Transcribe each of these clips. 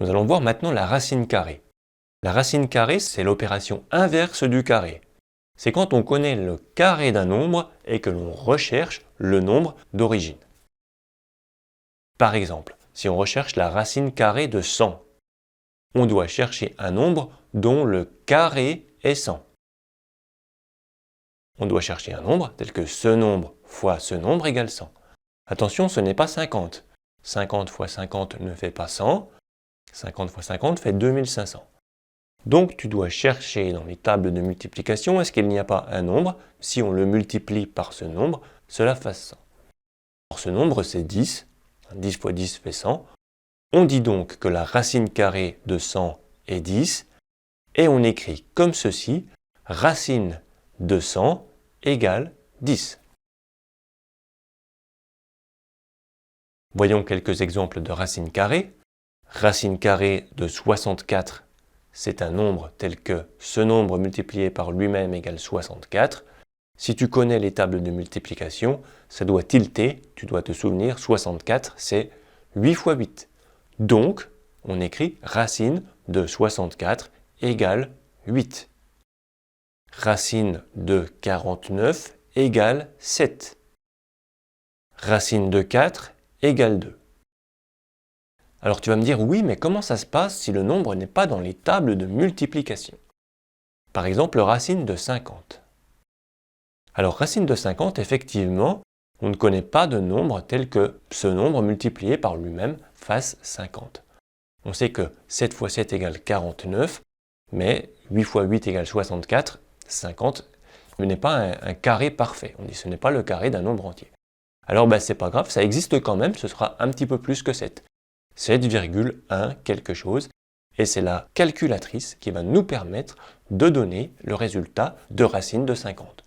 Nous allons voir maintenant la racine carrée. La racine carrée, c'est l'opération inverse du carré. C'est quand on connaît le carré d'un nombre et que l'on recherche le nombre d'origine. Par exemple, si on recherche la racine carrée de 100, on doit chercher un nombre dont le carré est 100. On doit chercher un nombre tel que ce nombre fois ce nombre égale 100. Attention, ce n'est pas 50. 50 fois 50 ne fait pas 100. 50 fois 50 fait 2500. Donc tu dois chercher dans les tables de multiplication, est-ce qu'il n'y a pas un nombre, si on le multiplie par ce nombre, cela fasse 100. Alors ce nombre c'est 10. 10 fois 10 fait 100. On dit donc que la racine carrée de 100 est 10. Et on écrit comme ceci, racine de 100 égale 10. Voyons quelques exemples de racines carrées. Racine carrée de 64, c'est un nombre tel que ce nombre multiplié par lui-même égale 64. Si tu connais les tables de multiplication, ça doit tilter, tu dois te souvenir, 64 c'est 8 fois 8. Donc, on écrit racine de 64 égale 8. Racine de 49 égale 7. Racine de 4 égale 2. Alors tu vas me dire, oui, mais comment ça se passe si le nombre n'est pas dans les tables de multiplication? Par exemple, racine de 50. Alors racine de 50, effectivement, on ne connaît pas de nombre tel que ce nombre multiplié par lui-même fasse 50. On sait que 7 fois 7 égale 49, mais 8 fois 8 égale 64, 50 n'est pas un carré parfait. On dit que ce n'est pas le carré d'un nombre entier. Alors c'est pas grave, ça existe quand même, ce sera un petit peu plus que 7. 7,1 quelque chose, et c'est la calculatrice qui va nous permettre de donner le résultat de racine de 50.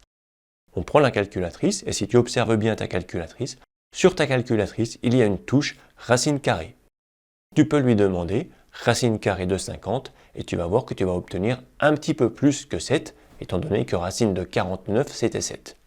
On prend la calculatrice, et si tu observes bien ta calculatrice, sur ta calculatrice, il y a une touche racine carrée. Tu peux lui demander racine carrée de 50, et tu vas voir que tu vas obtenir un petit peu plus que 7, étant donné que racine de 49, c'était 7.